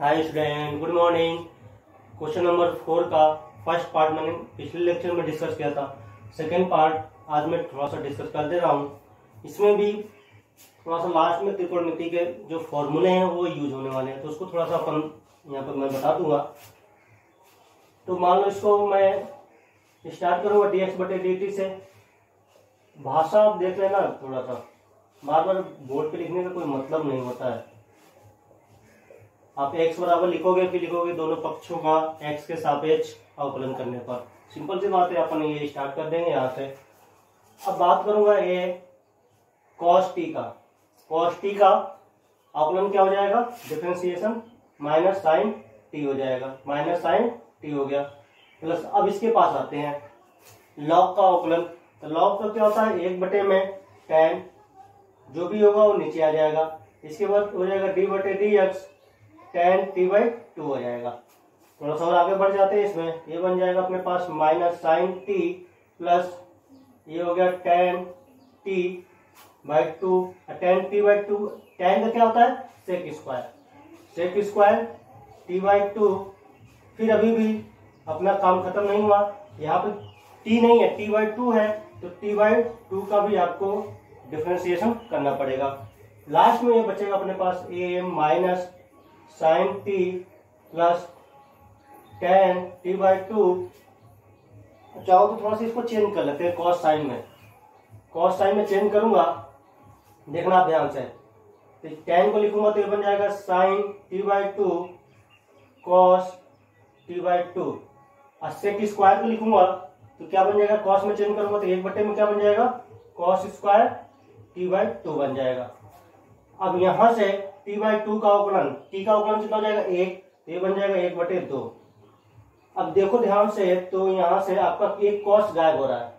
Hi student, good morning. Question number 4 का first part मैंने पिछले लेक्चर में डिस्कस किया था। सेकंड पार्ट आज मैं थोड़ा सा डिस्कस कर दे रहा हूँ। इसमें भी थोड़ा सा लास्ट में त्रिकोणमिति के जो फॉर्मूले हैं वो यूज होने वाले हैं, तो उसको थोड़ा सा अपन यहाँ पर मैं बता दूंगा। तो मान लो इसको मैं स्टार्ट करूंगा dx/dt से। भाषा आप देख लेना, थोड़ा सा बार बार बोर्ड पे लिखने का कोई मतलब नहीं होता है। आप x बराबर लिखोगे, फिर लिखोगे दोनों पक्षों का x के सापेक्ष अवकलन करने पर। सिंपल सी बात है, अपन ये स्टार्ट कर देंगे यहाँ से। अब बात करूंगा a cos t का। cos t का अवकलन क्या हो जाएगा? डिफरेंशिएशन माइनस साइन t हो जाएगा। माइनस साइन t हो गया प्लस। अब इसके पास आते हैं log का अवकलन। तो log का क्या होता है? 1 में tan, जो भी होगा वो नीचे आ जाएगा। इसके बाद हो जाएगा d/dx tan t/2 हो जाएगा। थोड़ा सा और आगे बढ़ जाते हैं इसमें। ये बन जाएगा अपने पास माइनस साइन t प्लस ये हो गया tan t/2। tan t/2, tan का क्या होता है? Sec square. Sec square t/2। फिर अभी भी अपना काम खत्म नहीं हुआ। यहाँ पे t नहीं है, t/2 है, तो t/2 का भी आपको डिफरेंशिएशन करना पड़ेगा। लास्ट में ये बचेगा अपने पास a minus sine t plus tan t/2। चाहो तो थोड़ा सा इसको चेंज कर लेते हैं कॉस साइन में। कॉस साइन में चेंज करूंगा, देखना आप ध्यान से। तो tan को लिखूंगा तो ये बन जाएगा साइन t/2 कॉस t/2। और सेक स्क्वायर को लिखूंगा तो क्या बन जाएगा? कॉस में चेंज करूंगा तो 1 में क्या बन जाएगा? कॉस स्क्वायर t/2 बन जाएगा। अब यहां से t/2 का अवकलन, t का अवकलन कितना हो जाएगा? 1, ये बन जाएगा 1/2। अब देखो ध्यान से, तो यहां से आपका एक कॉस गायब हो रहा है।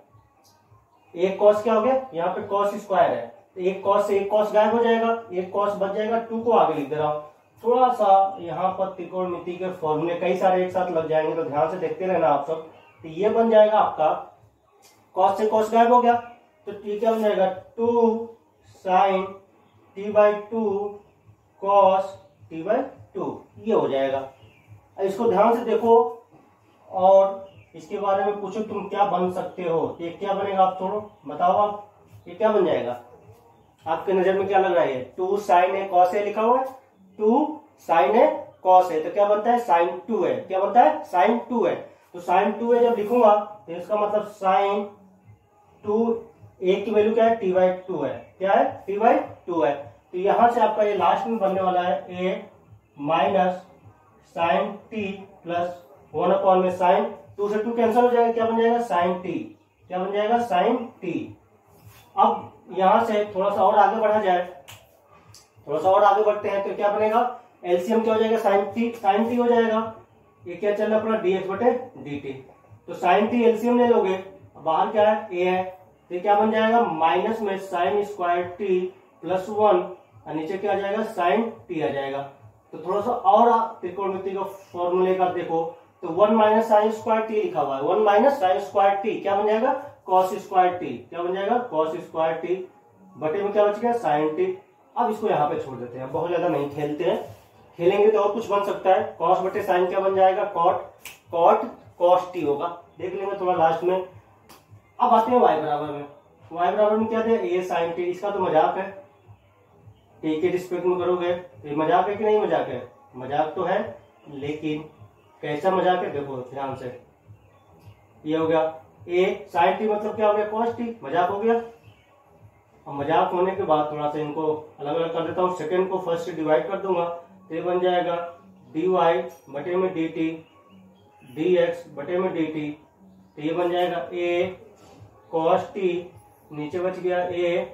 एक कॉस क्या हो गया? यहाँ पे कॉस स्क्वायर है, तो एक कॉस से एक कॉस गायब हो जाएगा, एक कॉस बच जाएगा। 2 को आगे लिख दे रहा हूं। थोड़ा सा यहाँ पर त्रिकोणमिति के फॉर्मूले कई सारे एक साथ लग जाएंगे, तो ध्यान से देखते रहना आप सब। तो ये बन जाएगा आपका, कॉस से कॉस गायब हो गया, तो t क्या बन जाएगा? 2 साइन t/2 कॉस t/2, ये हो जाएगा। इसको ध्यान से देखो और इसके बारे में पूछो तुम क्या बन सकते हो, ये क्या बनेगा? आप थोड़ा बताओ, आप ये क्या बन जाएगा? आपके नजर में क्या लग रहा है? 2 साइन है कॉस है लिखा हुआ है, 2 साइन है कॉस है, तो क्या बनता है? साइन 2 है। क्या बनता है? साइन 2 है। तो साइन 2 है जब लिखूंगा तो इसका मतलब साइन 2, एक की वैल्यू क्या है? t/2 है। क्या है? t/2 है। तो यहां से आपका ये लास्ट में बनने वाला है a minus sine t plus 1 में साइन 2 से 2 कैंसिल हो जाएगा। क्या बन जाएगा? Sine t। क्या बन जाएगा? Sine t। अब यहां से थोड़ा सा और आगे बढ़ा जाए, थोड़ा सा और आगे बढ़ते हैं तो क्या बनेगा? एलसीएम क्या हो जाएगा? साइन t हो जाएगा। ये क्या चल रहा है अपना? dx/dt। तो साइन t एलसीएम ले लोगे, बाहर क्या है? a है, तो क्या बन जाएगा? माइनस में साइन स्क्वायर t प्लस 1 और नीचे क्या आ जाएगा? साइन t आ जाएगा। तो थोड़ा सा और त्रिकोणमिति का फॉर्मूले का देखो, तो 1 माइनस साइन स्क्वायर t लिखा हुआ है। 1 माइनस साइन स्क्वायर t क्या बन जाएगा? Cos square t। क्या बन जाएगा? कॉस स्क्वायर t बटे में क्या बच गया? Sine t। अब इसको यहाँ पे छोड़ देते हैं, बहुत ज्यादा नहीं खेलते हैं। खेलेंगे तो और कुछ बन सकता है। कॉस बटे साइन क्या बन जाएगा? कॉट कॉस t होगा। देख लेंगे थोड़ा लास्ट में। अब आते हैं y बराबर में। y बराबर में क्या थे? a sine t। इसका तो मजाक है, t के रिस्पेक्ट में करोगे तो ये मजाक है कि नहीं मजाक है? मजाक तो है, लेकिन कैसा मजाक है देखो ध्यान से। ये हो गया a साइन t, मतलब क्या हो गया? cos t। मजाक हो गया। अब मजाक होने के बाद थोड़ा सा इनको अलग अलग कर देता हूँ। सेकंड को फर्स्ट से डिवाइड कर दूंगा तो ये बन जाएगा dy/dt dx/dt। तो ये बन जाएगा a cos t, नीचे बच गया a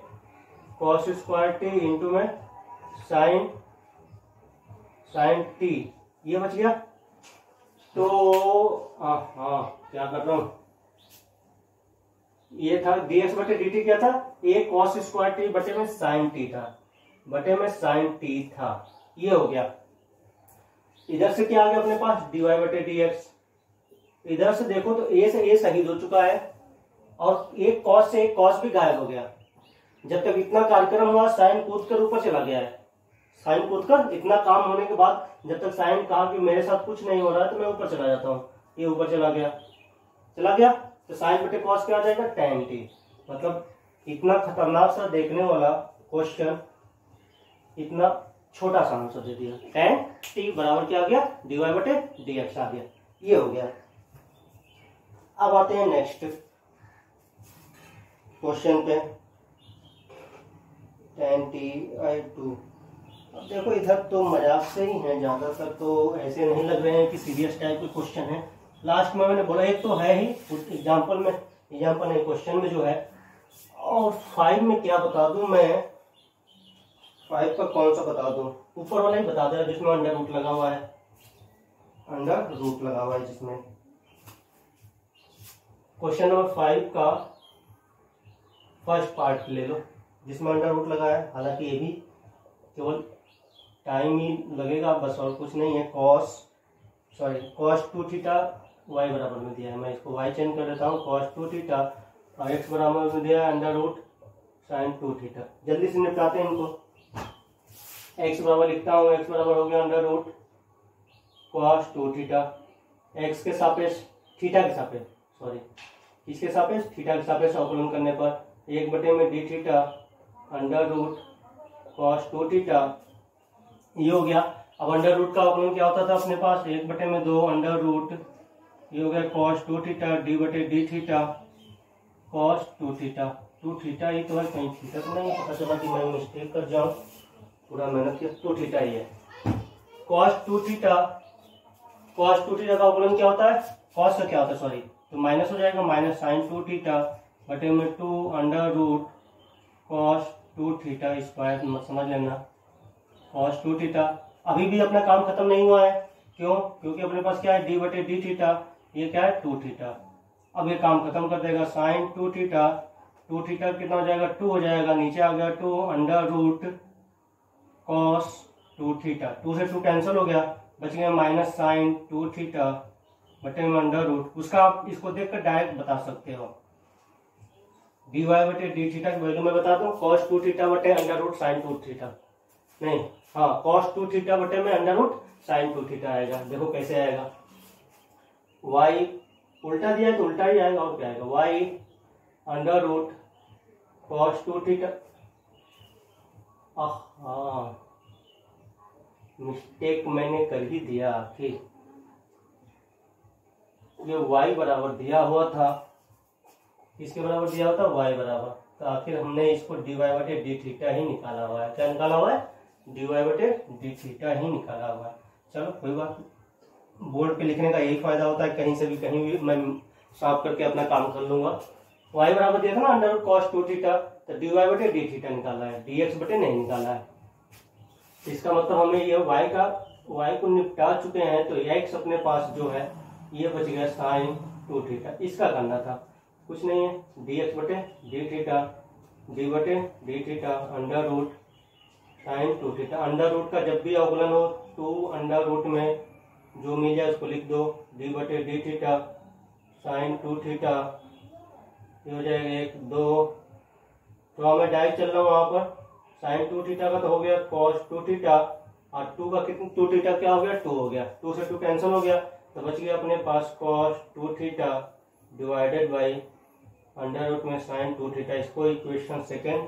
cos square t into में साइन t, ये बच गया। तो हाँ क्या कर रहा हूं, ये था dx/dt क्या था? a cos स्क्वायर t बटे में साइन t था, बटे में साइन t था। ये हो गया। इधर से क्या आ गया अपने पास? dy/dx। इधर से देखो तो a से a शहीद हो चुका है और एक कॉस से एक कॉस भी गायब हो गया। जब तक इतना कार्यक्रम हुआ साइन कूद कर ऊपर चला गया है। साइन कूद कर इतना काम होने के बाद जब तक साइन कहा कि मेरे साथ कुछ नहीं हो रहा है तो मैं ऊपर चला जाता हूँ, ये ऊपर चला गया तो साइन बटे कॉस क्या आ जाएगा tan t। मतलब इतना खतरनाक सा देखने वाला क्वेश्चन इतना छोटा सा आंसर दे दिया। tan t बराबर क्या आ गया dy बटे dx आ गया, ये हो गया। अब आते हैं नेक्स्ट क्वेश्चन पे tan t/2। अब देखो इधर तो मजाक से ही है, ज्यादातर तो ऐसे नहीं लग रहे हैं कि सीरियस टाइप के क्वेश्चन है। लास्ट में मैंने बोला एक तो है ही एग्जाम्पल नहीं क्वेश्चन में जो है। और 5 में क्या बता दूं मैं, 5 का कौन सा बता दूं, ऊपर वाला ही बता दे जिसमें अंडर रूट लगा हुआ है, जिसमें क्वेश्चन नंबर 5 का फर्स्ट पार्ट ले लो जिसमें अंडर रूट लगा है। हालांकि ये भी केवल टाइम ही लगेगा बस, और कुछ नहीं है। cos 2 थीटा y बराबर में दिया है, मैं इसको y चेंज कर देता हूँ। cos 2 थीटा और x बराबर में दिया है अंडर रूट sin 2 थीटा। जल्दी से निपटाते हैं इनको। x बराबर लिखता हूँ, x बराबर हो गया under root cos 2 theta, x के सापेक्ष थीटा के सापेक्ष इसके सापेक्ष थीटा के सापेक्ष अवकलन करने पर 1 बटे में d theta under root cos 2 theta, ये हो गया। अब अंडर रूट का अवकलन क्या होता था अपने पास, 1 बटे में 2 अंडर रूट, ये हो गया cos 2 थीटा d बटे d theta cos 2 theta. 2 theta ही तो है, कहीं थीटा तो नहीं पता चला कि मैं मिस्टेक कर जाऊं, पूरा मेहनत किया। 2 थीटा ही है। cos 2 थीटा का अवकलन क्या होता है, cos का क्या होता है तो माइनस हो जाएगा, माइनस sin 2 थीटा बटे में 2 under root cos 2 theta square, समझ लेना cos 2 थीटा। अभी भी अपना काम खत्म नहीं हुआ है, क्यों, क्योंकि अपने पास क्या है d बटे d थीटा, ये क्या है 2 थीटा। अब ये काम खत्म कर देगा, sin 2 थीटा कितना हो जाएगा 2 हो जाएगा, नीचे आ गया 2 अंडर रूट cos 2 थीटा, 2 से 2 कैंसिल हो गया, बच गया माइनस sin 2 थीटा बटे में अंडर रूट। उसका आप इसको देखकर डायरेक्ट बता सकते हो, dy बटे d थीटा की वैल्यू मैं बता दूं, cos 2 थीटा बटे अंडर रूट sin 2 थीटा, नहीं हाँ cos 2 थीटा बटे में अंडर रूट sin 2 थीटा आएगा। देखो कैसे आएगा, y उल्टा दिया है तो उल्टा ही आएगा, और क्या आएगा y under root cos 2 theta. Mistake मैंने कर ही दिया आखिर, ये y बराबर दिया हुआ था, किसके बराबर दिया हुआ था y बराबर, तो आखिर हमने इसको dy बटे d थीटा ही निकाला हुआ है। क्या निकाला हुआ है, dy बटे d थीटा ही निकाला हुआ है। चलो कोई बात, बोर्ड पे लिखने का यही फायदा होता है, कहीं भी मैं साफ करके अपना काम कर लूंगा। y बराबर दिया था ना अंडर रूट cos 2 थीटा, तो dy बटे d थीटा निकाला है, dx बटे नहीं निकाला है। इसका मतलब हमें ये y को निपटा चुके हैं, तो x अपने पास जो है ये बच गया sin 2 थीटा, इसका करना था, कुछ नहीं है। dx बटे d थीटा d बटे d theta under root sin 2 theta. Under root का जब भी अवकलन हो 2 अंडर रूट में जो मिल जाए उसको लिख दो, d बटे d थीटा sin 2 थीटा, ये हो जाएगा 1 2, तो मैं डायरेक्ट चल रहा हूँ वहां पर, sin 2 थीटा का तो हो गया cos 2 थीटा, और 2 का कितना 2 थीटा क्या हो गया 2 हो गया, 2 से 2 कैंसिल हो गया, तो बच गया अपने पास cos 2 theta divided by under root में sin 2 थीटा। इसको इक्वेशन सेकेंड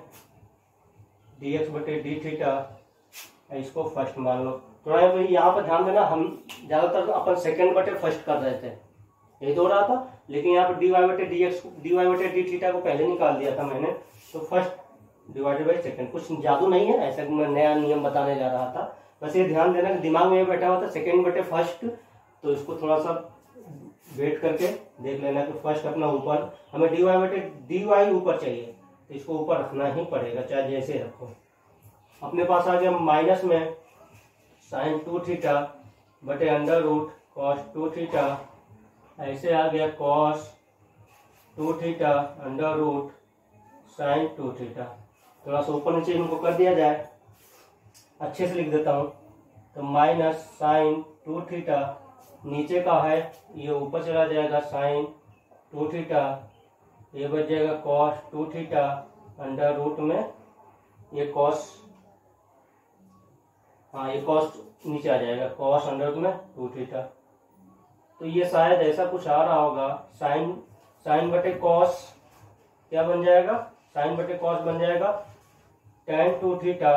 dx बटे d थीटा, इसको फर्स्ट मान लो। थोड़ा यहाँ पर ध्यान देना, हम ज्यादातर अपन सेकेंड बटे फर्स्ट कर रहे थे, यही तो हो रहा था, लेकिन यहाँ पर dy बटे d थीटा को पहले निकाल दिया था मैंने, तो फर्स्ट डिवाइडेड बाई सेकेंड। कुछ जादू नहीं है, ऐसा मैं नया नियम बताने जा रहा था, बस ये ध्यान देना कि दिमाग में ये बैठा हुआ था सेकेंड बटे फर्स्ट, तो इसको थोड़ा सा वेट करके देख लेना कि फर्स्ट अपना ऊपर, हमें dy बटे dy ऊपर चाहिए, तो इसको ऊपर रखना ही पड़ेगा, चाहे जैसे रखो। अपने पास आ गया माइनस में sin 2 थीटा बटे अंडर रूट cos 2 थीटा, ऐसे आ गया cos 2 theta under root sin 2 theta. थोड़ा सा ऊपर नीचे इनको कर दिया जाए, अच्छे से लिख देता हूँ, तो माइनस sin 2 थीटा, नीचे का है ये ऊपर चला जाएगा sin 2 थीटा, ये बच जाएगा cos 2 थीटा अंडर रूट में ये cos हाँ ये कॉस नीचे आ जाएगा, कॉस अंडर रूट में 2 थीटा। तो ये शायद ऐसा कुछ आ रहा होगा, साइन बटे कॉस क्या बन जाएगा, साइन बटे कॉस बन जाएगा tan 2 थीटा।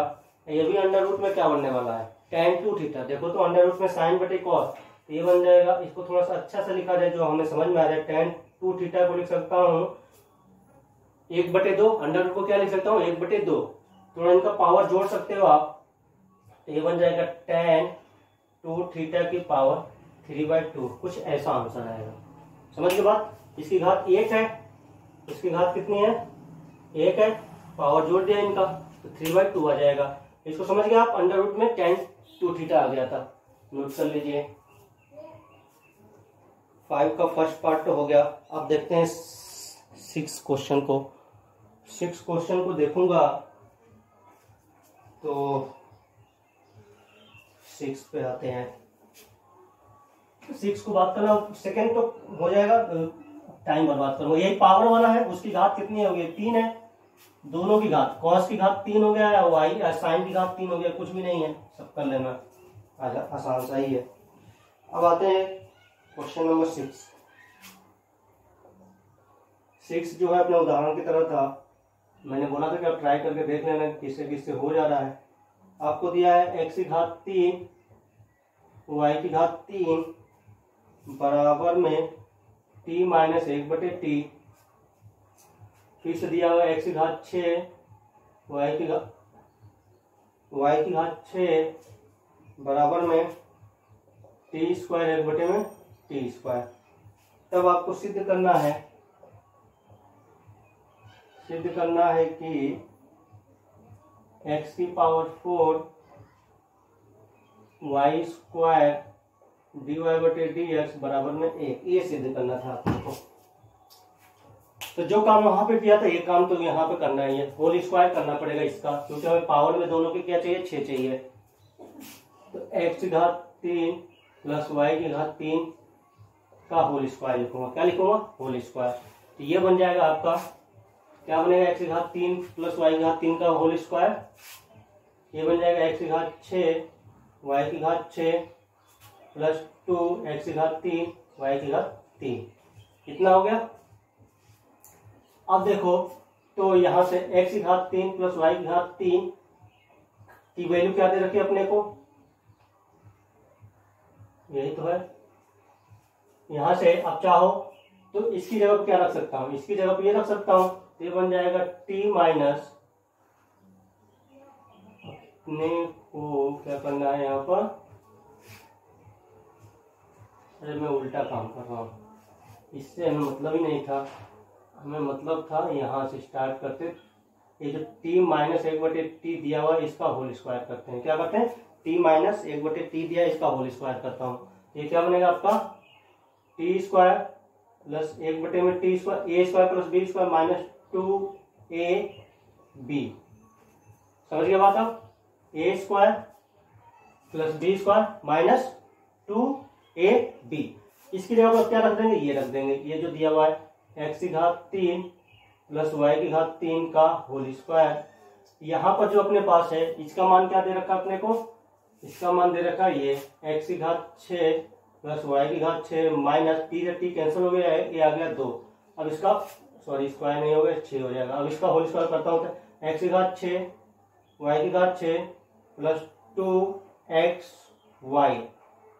ये भी अंडर रूट में क्या बनने वाला है, tan 2 थीटा। देखो तो अंडर रूट में साइन बटे कॉस, तो ये बन जाएगा। इसको थोड़ा सा अच्छा से लिखा जाए जो हमें समझ में आ रहा है। tan 2 थीटा को लिख सकता हूँ 1/2, अंडर रूट को क्या लिख सकता हूँ 1/2। थोड़ा इनका पावर जोड़ सकते हो आप, तो ये बन जाएगा tan 2 थीटा की पावर 3/2। कुछ ऐसा आंसर आएगा, समझ के बात। इसकी घात 1 है, इसकी घात कितनी है 1 है, पावर जोड़ दिया इनका तो 3/2 आ जाएगा। इसको समझ गए आप, अंडर रूट में tan 2 थीटा आ गया था, नोट कर लीजिए। 5 का फर्स्ट पार्ट तो हो गया। अब देखते हैं 6 क्वेश्चन को। 6 क्वेश्चन को देखूंगा तो 6 पे आते हैं। 6 को बात करना, सेकंड तो हो जाएगा, टाइम बर्बाद करूंगा। यही पावर वाला है, उसकी घात कितनी होगी 3 है, दोनों की घात, कॉस की घात 3 हो गया है, वाई साइन की घात 3 हो गया, कुछ भी नहीं है, सब कर लेना, आसान सा ही है। अब आते हैं क्वेश्चन नंबर 6 जो है अपने उदाहरण की तरह था। मैंने बोला था कि आप ट्राई करके देख लेना किससे किससे हो जा रहा है। आपको दिया है x की घात 3 y की घात 3 बराबर में t माइनस 1/t। फिर से दिया हुआ x की घात 6 y की घात 6 बराबर में t स्क्वायर 1 में t स्क्वायर। तब आपको सिद्ध करना है कि x की पावर 4 y स्क्वायर dy/dx बराबर में 1, ये सिद्ध करना था आपको। तो जो काम वहां पे किया था ये काम तो यहाँ पे करना ही है, होल स्क्वायर करना पड़ेगा इसका, क्योंकि हमें पावर में दोनों की क्या चाहिए 6 चाहिए। तो x की घात 3 प्लस y की घात 3 का होल स्क्वायर लिखूंगा, क्या लिखूंगा होल स्क्वायर। तो ये बन जाएगा आपका, क्या बनेगा x की घात 3 प्लस y की घात 3 का होल स्क्वायर। ये बन जाएगा x की घात 6 y की घात 6 प्लस 2 x की घात 3 y की घात 3। कितना हो गया। अब देखो तो यहां से x की घात 3 प्लस y की घात 3 की वैल्यू क्या दे रखी है अपने को, यही तो है। यहां से आप चाहो तो इसकी जगह क्या रख सकता हूं, इसकी जगह पे ये रख सकता हूं, तो ये बन जाएगा t माइनस, अपने को क्या करना है यहाँ पर, अरे मैं उल्टा काम कर रहा हूं, इससे हमें मतलब ही नहीं था, हमें मतलब था यहाँ से स्टार्ट करते, ये जो t माइनस 1/t दिया हुआ है इसका होल स्क्वायर करते हैं। क्या करते हैं t माइनस 1/t दिया इसका होल स्क्वायर करता हूँ। ये क्या बनेगा आपका t स्क्वायर प्लस 1 में t square, a square plus b square minus 2ab। समझ गए बात आप, a square plus b square minus 2ab। इसकी जगह पर क्या रख देंगे, ये रख देंगे, ये जो दिया हुआ है x की घात 3 प्लस y की घात 3 का होल स्क्वायर। यहाँ पर जो अपने पास है इसका मान क्या दे रखा अपने को, इसका मान दे रखा ये x की घात 6 प्लस y की घात 6 माइनस t से t कैंसिल हो गया है, ये आ गया 2। अब इसका सॉरी स्क्वायर नहीं हो गया 6 हो जाएगा। अब इसका होल स्क्वायर करता हूँ तो x की घात 6 y की घात 6 प्लस 2xy,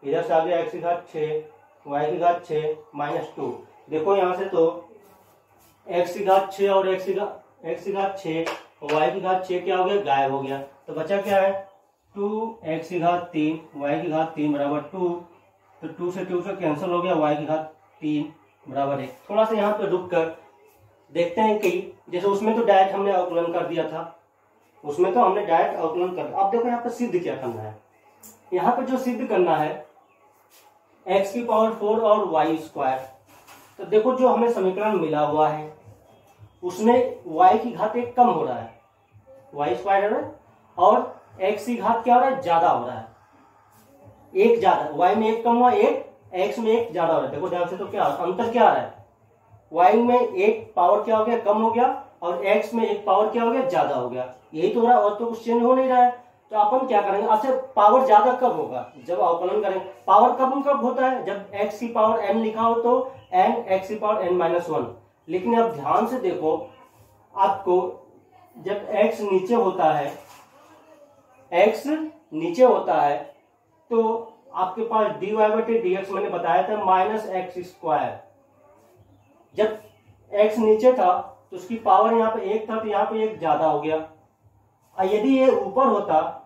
इधर से आ गया x की घात 6 y की घात 6 माइनस 2। देखो यहाँ से तो x की घात 6 और x की घात 6 और y की घात 6 क्या हो गया, गायब हो गया। तो बचा क्या है 2x की घात 3 y की घात 3 बराबर 2, तो 2 से 2 से कैंसिल हो गया, y की घात 3 बराबर 1। थोड़ा सा यहाँ पे रुक कर देखते हैं कि जैसे उसमें तो डायरेक्ट हमने अवकलन कर दिया था, उसमें तो हमने डायरेक्ट अवकलन कर दिया। अब देखो यहाँ पे सिद्ध क्या करना है, यहाँ पे जो सिद्ध करना है x की पावर 4 और y स्क्वायर। तो देखो जो हमें समीकरण मिला हुआ है उसमें y की घात 1 कम हो रहा है, y स्क्वायर है, और x की घात क्या हो रहा है, ज्यादा हो रहा है, 1 ज्यादा, y में 1 कम हुआ 1, x में 1 ज्यादा हो रहा है। देखो ध्यान से तो क्या अंतर क्या आ रहा है, y में 1 पावर क्या हो गया, कम हो गया, और x में 1 पावर क्या हो गया, ज्यादा हो गया। यही तो हो रहा है, और तो कुछ चेंज हो नहीं रहा है। तो अपन क्या करेंगे, अच्छा पावर ज्यादा कब होगा, जब अवकलन करेंगे। पावर कब होता है, जब x की पावर n लिखा हो तो n x की पावर n-1। लेकिन अब ध्यान से देखो, आपको जब x नीचे होता है, x नीचे होता है तो आपके पास dy/dx मैंने बताया था -x²। जब x नीचे था तो उसकी पावर यहाँ पे 1 था, तो यहाँ पे 1 ज्यादा हो गया। और यदि ये ऊपर होता,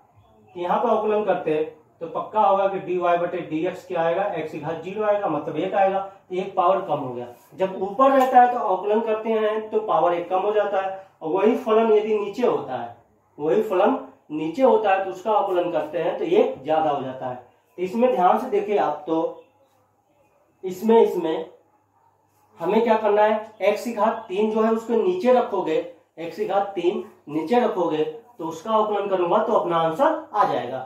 यहाँ पे अवकलन करते तो पक्का होगा कि dy/dx क्या आएगा, x⁻0 आएगा, मतलब 1 आएगा, तो 1 पावर कम हो गया। जब ऊपर रहता है तो अवकलन करते हैं तो पावर 1 कम हो जाता है। और वही फलन यदि नीचे होता है, वही फलन नीचे होता है तो उसका अवकलन करते हैं तो 1 ज्यादा हो जाता है। तो इसमें ध्यान से देखिए आप, तो इसमें हमें क्या करना है, x⁻3 जो है उसको नीचे रखोगे, x⁻3 नीचे रखोगे तो उसका अवकलन करूंगा तो अपना आंसर आ जाएगा,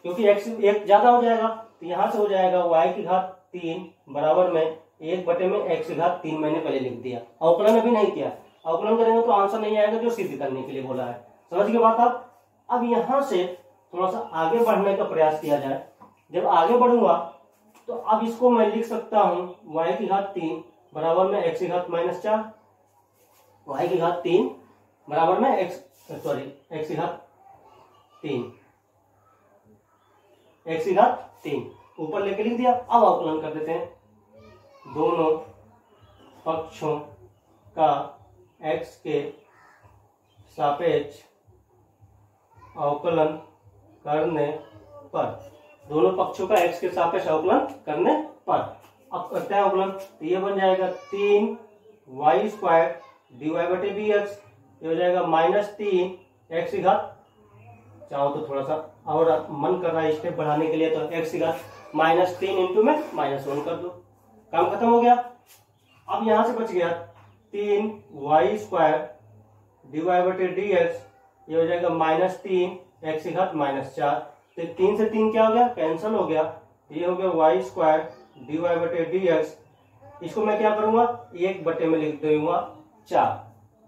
क्योंकि x 1 ज्यादा हो जाएगा। तो यहां से हो जाएगा y⁻3 बराबर में 1/में x⁻3 मैंने पहले लिख दिया, अवकलन अभी नहीं किया। अवकलन करेंगे तो आंसर नहीं आएगा जो सिद्ध करने के लिए बोला है। समझ गए बात आप। अब यहां से थोड़ा सा आगे बढ़ने का प्रयास किया जाए। जब आगे बढ़ूंगा तो अब इसको मैं लिख सकता हूं y⁻3 बराबर में x⁻4, y⁻3 बराबर में x⁻3 ऊपर लेके लिख दिया। अब अवकलन कर देते हैं, दोनों पक्षों का x के सापेक्ष अवकलन करने पर, दोनों पक्षों का x के सापेक्ष अवकलन करने पर। अब करते हैं अवकलन, तो ये बन जाएगा 3y² dy/dx, ये हो जाएगा -3x⁻, चाहो तो थोड़ा सा और मन कर रहा है स्टेप बढ़ाने के लिए तो x⁻3 इंटू में -1 कर दो, काम खत्म हो गया। अब यहां से बच गया 3y² dy/dx, ये हो जाएगा -3x⁻4। तो 3 से 3 क्या हो गया, कैंसिल हो गया। ये हो गया y² dy/dx, इसको मैं क्या करूंगा, 1 में लिख दूंगा 4।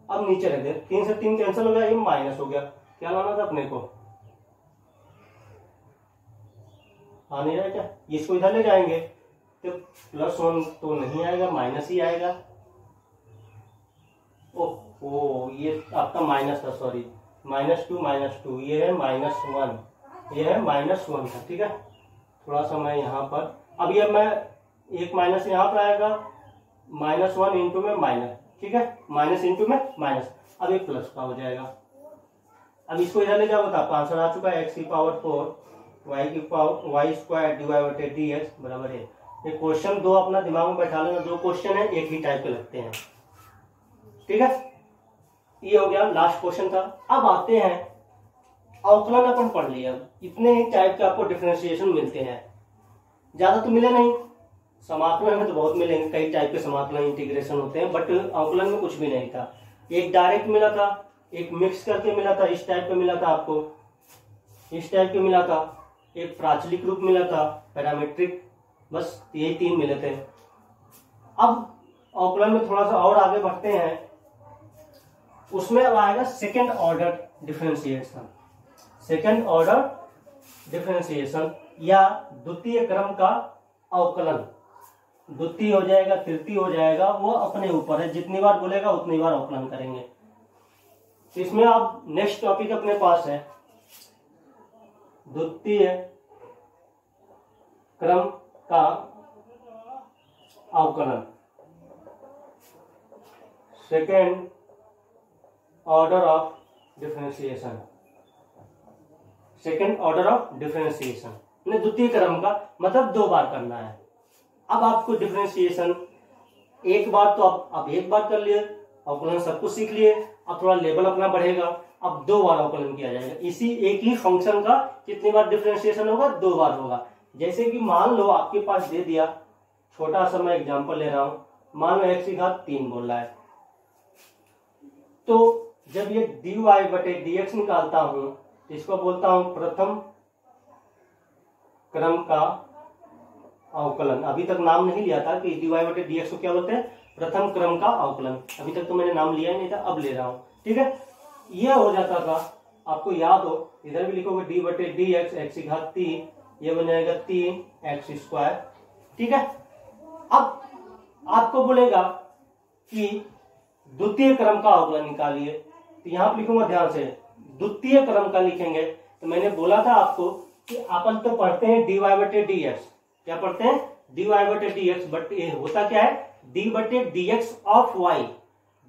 अब नीचे रख दे, 3 से 3 कैंसिल हो गया, ये माइनस हो गया। क्या लाना था अपने को, आ नहीं रहा क्या, इसको इधर ले जाएंगे तो +1 तो नहीं आएगा, माइनस ही आएगा। ओह ये आपका माइनस था, सॉरी, -2 ये है -1, ये है -1 था, ठीक है। थोड़ा सा मैं यहाँ पर, अब ये मैं एक माइनस यहाँ पर आएगा, -1 इंटू में माइनस, ठीक है, माइनस इंटू में माइनस, अब ये प्लस का हो जाएगा। अब इसको इधर ले जाओ तो आपका आंसर आ चुका है x⁴ y² dy/dx बराबर है। ये क्वेश्चन दो अपना दिमाग में बैठा लेना, दो क्वेश्चन है एक ही टाइप के लगते हैं, ठीक है। ये हो गया, लास्ट क्वेश्चन था। अब आते हैं अवकलन, अपन पढ़ लिया, इतने ही टाइप के आपको डिफरेंशिएशन मिलते हैं, ज्यादा तो मिले नहीं। समाकलन में तो बहुत मिलेंगे, कई टाइप के समाकलन इंटीग्रेशन होते हैं, बट अवकलन में कुछ भी नहीं था। एक डायरेक्ट मिला था, एक मिक्स करके मिला था, इस टाइप का मिला था आपको, इस टाइप के मिला था, एक प्राचलिक रूप मिला था, पैरामीट्रिक, बस यही 3 मिले थे। अब अवकलन में थोड़ा सा और आगे बढ़ते हैं, उसमें आएगा second order differentiation. Second order differentiation या द्वितीय क्रम का अवकलन, द्वितीय हो जाएगा, तृतीय हो जाएगा, वो अपने ऊपर है, जितनी बार बोलेगा उतनी बार अवकलन करेंगे। तो इसमें अब नेक्स्ट टॉपिक अपने पास है द्वितीय क्रम का अवकलन, second order of differentiation, second order of differentiation द्वितीय क्रम का मतलब 2 बार करना है। अब आपको डिफरेंशिएशन एक बार तो आप एक बार कर लिए, अवकलन सब कुछ सीख लिए, अब थोड़ा लेवल अपना बढ़ेगा, अब 2 बार अवकलन किया जाएगा। इसी एक ही फंक्शन का कितनी बार डिफरेंशिएशन होगा, 2 बार होगा। जैसे कि मान लो आपके पास दे दिया, छोटा सा मैं एग्जांपल ले रहा हूं, मान लो x⁻3 बोल रहा है, तो जब ये dy/dx निकालता हूं, इसको बोलता हूं प्रथम क्रम का अवकलन। अभी तक नाम नहीं लिया था कि dy/dx को क्या बोलते हैं, प्रथम क्रम का अवकलन। अभी तक तो मैंने नाम लिया ही नहीं था, अब ले रहा हूं, ठीक है। यह हो जाता था, आपको याद हो इधर भी लिखोगे डी बटे डी एक्स, एक्स की घात 3, ये बन जाएगा 3x²। ठीक है। अब आपको बोलेगा कि द्वितीय क्रम का अवकलन निकालिए, तो यहां पर लिखूंगा ध्यान से, द्वितीय क्रम का लिखेंगे। तो मैंने बोला था आपको कि अपन तो पढ़ते हैं dy बटे dx, क्या पढ़ते हैं dy बटे dx, बट ये होता क्या है d बटे dx ऑफ y,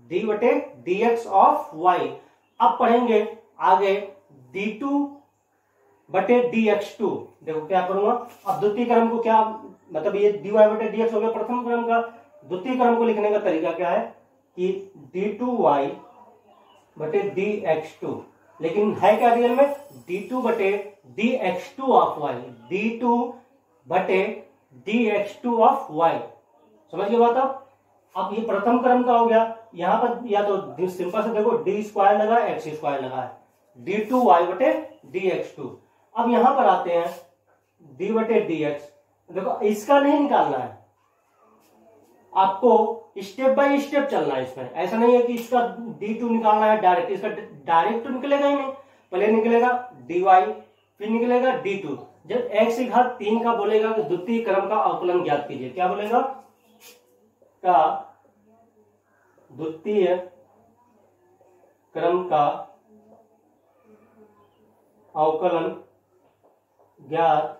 d बटे dx ऑफ y। अब पढ़ेंगे आगे d2 बटे dx2। देखो क्या करूंगा, अब द्वितीय क्रम को क्या मतलब, ये dy बटे dx हो गया प्रथम क्रम का, द्वितीय क्रम को लिखने का तरीका क्या है कि d2y बटे dx2, लेकिन है क्या रियल में d2 बटे dx2 ऑफ y, d2 बटे dx2 ऑफ y। समझ गए बात आप। अब ये प्रथम क्रम का हो गया, यहां पर या तो सिंपल से देखो d² लगा x² लगा है, d2y बटे dx2। अब यहां पर आते हैं d बटे dx, देखो इसका नहीं निकालना है, आपको स्टेप बाय स्टेप चलना है इसमें। ऐसा नहीं है कि इसका d2 निकालना है डायरेक्ट, इसका डायरेक्ट तो निकलेगा ही नहीं, पहले निकलेगा dy, फिर निकलेगा d2। जब x की घात 3 का बोलेगा कि द्वितीय क्रम का अवकलन ज्ञात कीजिए, क्या बोलेगा का द्वितीय क्रम का अवकलन ज्ञात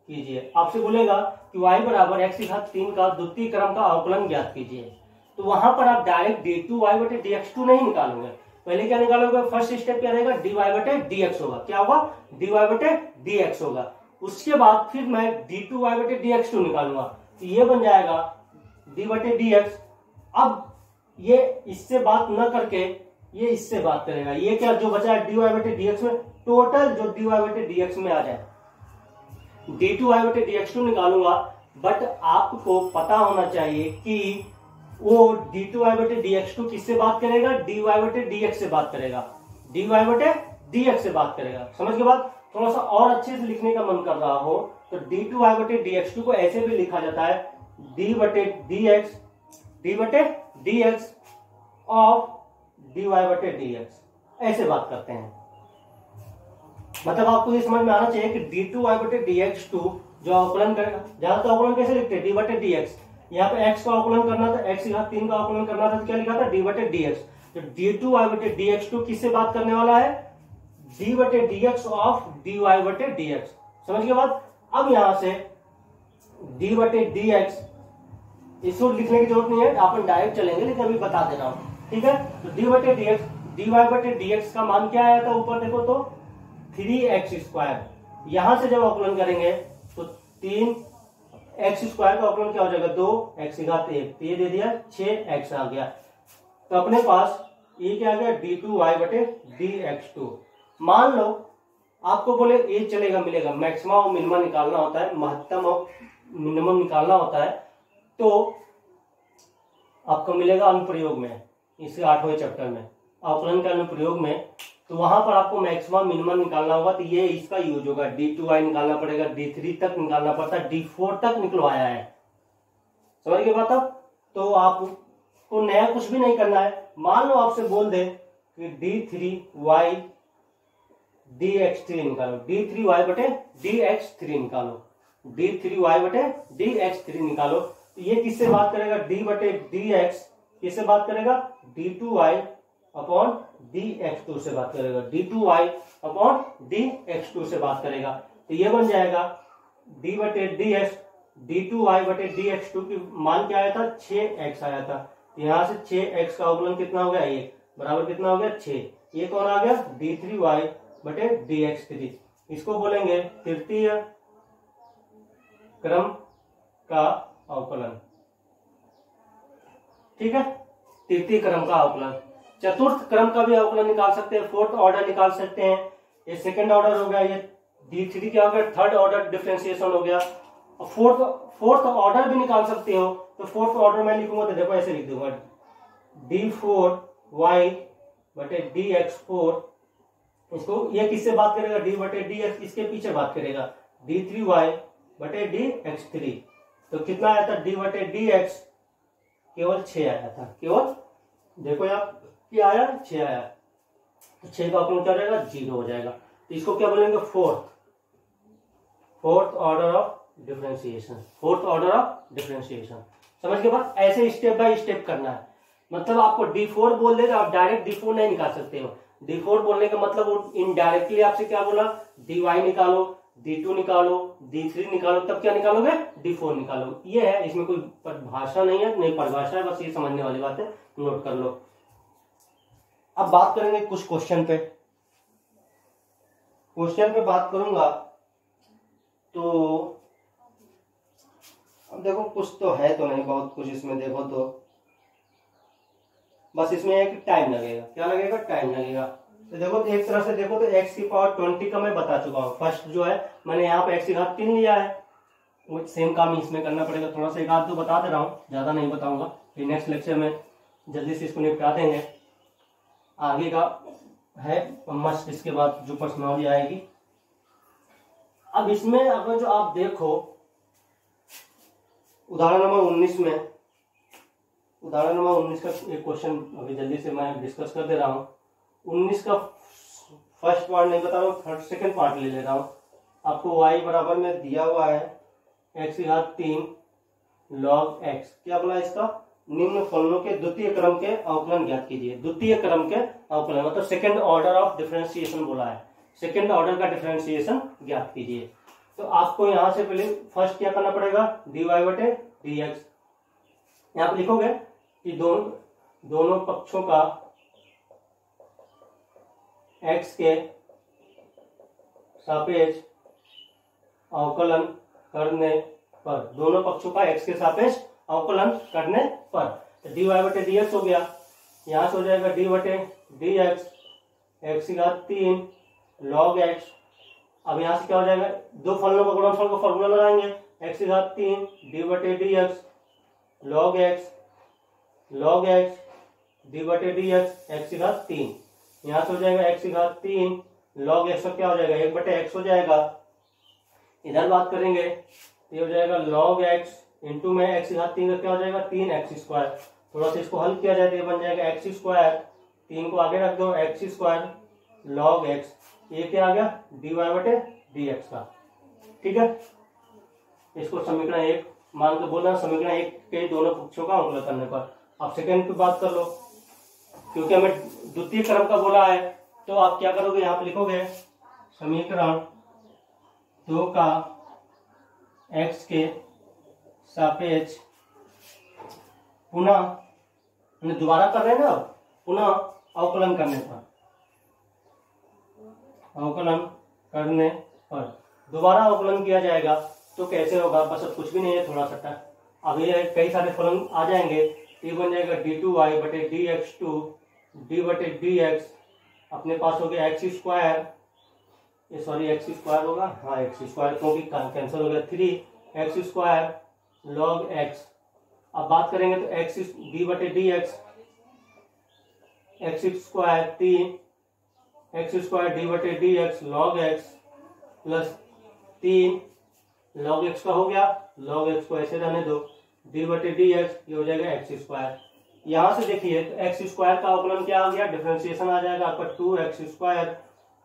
कीजिए। आपसे बोलेगा कि y बराबर x की घात 3 का द्वितीय क्रम का अवकलन ज्ञात कीजिए, तो वहां पर आप डायरेक्ट d2y बटे dx2 नहीं निकालोगे, पहले क्या निकालोगे, फर्स्ट स्टेप क्या रहेगा dy बटे dx होगा, क्या होगा dy बटे dx होगा। उसके बाद फिर मैं d2y बटे dx2 निकालूंगा, तो ये बन जाएगा d बटे dx। अब ये इससे बात न करके ये इससे बात करेगा, ये क्या जो बचा है dy बटे dx में, टोटल जो dy बटे dx में आ जाए, d2y बटे dx2 निकालूंगा। बट आपको पता होना चाहिए कि वो d2y बटे dx2 किससे बात करेगा, dy बटे dx से बात करेगा, dy बटे dx से बात करेगा। समझ के बाद थोड़ा सा और अच्छे से लिखने का मन कर रहा हो तो d2y बटे dx2 को ऐसे भी लिखा जाता है d बटे dx ऑफ dy बटे dx, ऐसे बात करते हैं। मतलब आपको ये समझ में आना चाहिए कि d2y बटे dx2 जो अवकलन करेगा, ज्यादातर अवकलन कैसे लिखते हैं d बटे dx, यहाँ पे x का अवकलन करना था, x की घात 3 का अवकलन करना था, तो क्या लिखा था d बटे dx। तो d2y बटे dx2 किससे बात करने वाला है, d बटे dx ऑफ dy बटे dx। समझ के बाद अब यहां से d बटे dx, इसको लिखने की जरूरत नहीं है, अपन डायरेक्ट चलेंगे, लेकिन अभी बता दे रहा हूं। ठीक है, तो d बटे dx, dy बटे dx का मान क्या आया था ऊपर देखो तो 3x²। यहां से जब अवकलन करेंगे तो 3x² का अवकलन क्या हो जाएगा 2x की घात 1, तो ये दे दिया 6x आ गया। तो अपने पास ये क्या आ गया d2y बटे dx2। मान लो आपको बोले ये चलेगा मिलेगा, मैक्सिमम और मिनिमम निकालना होता है, महत्तम और मिनिमम निकालना होता है, तो आपको मिलेगा अनुप्रयोग में, इस 8वें चैप्टर में अवकलन के अनुप्रयोग में, तो वहां पर आपको मैक्सिमम मिनिमम निकालना होगा, तो ये इसका यूज होगा, d2y निकालना पड़ेगा, d3 तक निकालना पड़ता है, d4 तक निकलवाया है। समझ गए बात अब। तो आपको नया कुछ भी नहीं करना है। मान लो आपसे बोल दे कि d3y dx3 निकालो, d3y बटे dx3 निकालो, d3y बटे dx3 निकालो, तो ये किससे बात करेगा d बटे dx, किससे बात करेगा d2y अपॉन dx2 से बात करेगा, d2y अपॉन dx2 से बात करेगा। तो ये बन जाएगा d बटे dx, d2y बटे dx2 की मान क्या आया था 6x आया था, यहां से 6x का अवकलन कितना हो गया, ये बराबर कितना हो गया 6, ये कौन आ गया d3y बटे dx3। इसको बोलेंगे तृतीय क्रम का अवकलन। ठीक है, तृतीय क्रम का अवकलन। चतुर्थ क्रम का भी अवकलन निकाल सकते हैं, फोर्थ ऑर्डर निकाल सकते हैं, ये सेकंड ऑर्डर हो गया, ये d3 क्या हो गया थर्ड ऑर्डर डिफरेंशिएशन हो गया, और फोर्थ ऑर्डर भी निकाल सकते हो। तो फोर्थ ऑर्डर में लिखूंगा तो देखो ऐसे लिख दूंगा d4y बटे dx4, इसको ये किससे बात करेगा d बटे dx, इसके पीछे बात करेगा d3y बटे dx3। तो कितना आया था d बटे dx, केवल 6 आया था, केवल देखो यहाँ क्या आया 6 आया, तो 6 का अवकलन क्या हो जाएगा 0 हो जाएगा। इसको क्या बोलेंगे, fourth order of differentiation, fourth order of differentiation. समझ के बाद ऐसे स्टेप बाय स्टेप करना है। मतलब आपको D4 बोल देगा, आप डायरेक्ट D4 नहीं निकाल सकते हो। D4 बोलने का मतलब वो इनडायरेक्टली आपसे क्या बोला, dy निकालो, D2 निकालो, D3 निकालो, तब क्या निकालोगे, D4 निकालो। ये है, इसमें कोई परिभाषा नहीं है, नहीं परिभाषा है, बस ये समझने वाली बात है, नोट कर लो। अब बात करेंगे कुछ क्वेश्चन पे। क्वेश्चन पे बात करूंगा तो अब देखो कुछ तो है तो नहीं, बहुत कुछ इसमें देखो तो बस इसमें एक टाइम लगेगा। क्या लगेगा, टाइम लगेगा। तो देखो तो एक तरह से देखो तो x की पावर 20 का मैं बता चुका हूँ। फर्स्ट जो है मैंने यहाँ पे x की घात 3 लिया है, वो सेम काम इसमें करना पड़ेगा। थोड़ा सा एक आध तो बता दे रहा हूँ, ज्यादा नहीं बताऊंगा, फिर नेक्स्ट लेक्चर में जल्दी से इसको निपटा देंगे। आगे का है मस्त, इसके बाद जो पर्सनॉलिटी आएगी। अब इसमें अगर जो आप देखो उदाहरण नंबर 19 में, उदाहरण नंबर 19 का एक क्वेश्चन अभी जल्दी से मैं डिस्कस कर दे रहा हूँ। 19 का फर्स्ट पार्ट नहीं बता रहा हूँ, सेकंड पार्ट ले रहा हूँ। आपको y बराबर में दिया हुआ है x की घात 3 log x। क्या बोला इसका, निम्न फलनों के द्वितीय क्रम के अवकलन ज्ञात कीजिए। द्वितीय क्रम के अवकलन मतलब सेकंड ऑर्डर ऑफ डिफरेंशिएशन बोला है, सेकंड ऑर्डर का डिफरेंशिएशन ज्ञात कीजिए। तो आपको यहां से पहले फर्स्ट क्या करना पड़ेगा, dy बटे dx। यहां पर लिखोगे कि दोनों पक्षों का x के सापेक्ष अवकलन करने पर, दोनों पक्षों का x के सापेक्ष अवकलन करने पर dy बटे dx हो गया। यहां से हो जाएगा d बटे dx x की घात 3 log x। अब यहां से क्या हो जाएगा, दो फलनों का गुणनफल का फॉर्मूला लगाएंगे, x की घात 3 d बटे dx log x d बटे dx x की घात 3। यहां से हो जाएगा x की घात 3 log x का क्या हो जाएगा, 1 बटे x हो जाएगा। इधर बात करेंगे तो ये हो जाएगा log x इंटू में x की घात 3 का क्या हो जाएगा, 3x स्क्वायर। थोड़ा सा इसको हल किया जाए तो ये बन जाएगा x स्क्वायर, 3 को आगे रख दो, x स्क्वायर log x। ये क्या आ गया, dy बटे dx का। ठीक है, इसको समीकरण 1 मान के बोलना, समीकरण 1 के दोनों पक्षों का अवकलन करने पर। आप सेकंड की बात कर लो, क्योंकि हमें द्वितीय क्रम का बोला है, तो आप क्या करोगे, यहाँ पे लिखोगे समीकरण 2 का x के सापेक्ष पुनः, दोबारा कर रहे हैं ना, पुनः अवकलन करने पर, अवकलन करने पर दोबारा अवकलन किया जाएगा तो कैसे होगा, बस अब कुछ भी नहीं है, थोड़ा सा अब ये कई सारे फलन आ जाएंगे। ये बन जाएगा d2y बटे dx2 d बटे dx, अपने पास हो गया x स्क्वायर, ये सॉरी x स्क्वायर होगा, हाँ x स्क्वायर क्योंकि कैंसिल हो गया, 3x स्क्वायर log x। अब बात करेंगे तो x d बटे dx x square 3x square d बटे dx log x plus 3 log x का हो गया, log x को ऐसे रहने दो, d बटे dx ये हो जाएगा x स्क्वायर। यहां से देखिए तो x स्क्वायर का अवकलन क्या आ गया, डिफरेंशिएशन आ जाएगा आपका 2x square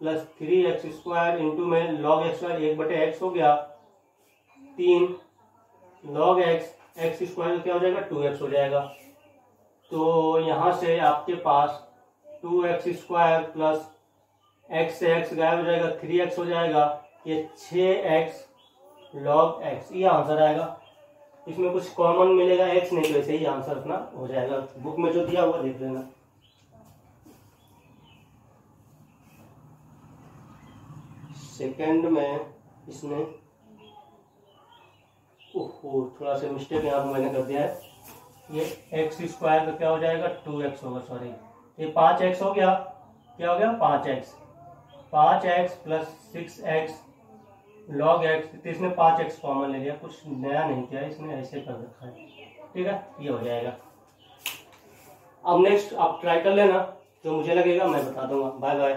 plus 3x square into में log x का 1 बटे x हो गया, 3 log x स्क्वायर क्या हो जाएगा, 2x हो जाएगा। तो यहां से आपके पास 2x स्क्वायर प्लस x से x गायब हो जाएगा, 3x हो जाएगा, ये 6x log x, ये आंसर आएगा। इसमें कुछ कॉमन मिलेगा x नहीं, तो ऐसे ही आंसर अपना हो जाएगा। बुक में जो दिया हुआ देख लेना। सेकंड में इसने थोड़ा सा मिस्टेक यहाँ पर मैंने कर दिया है, ये x स्क्वायर का क्या हो जाएगा, 2x होगा, सॉरी ये 5x हो गया, क्या हो गया 5x plus 6x log x, तो इसने 5x कॉमन ले लिया, कुछ नया नहीं किया, इसने ऐसे कर रखा है। ठीक है, ये हो जाएगा। अब नेक्स्ट आप ट्राई कर लेना, जो मुझे लगेगा मैं बता दूंगा। Bye bye.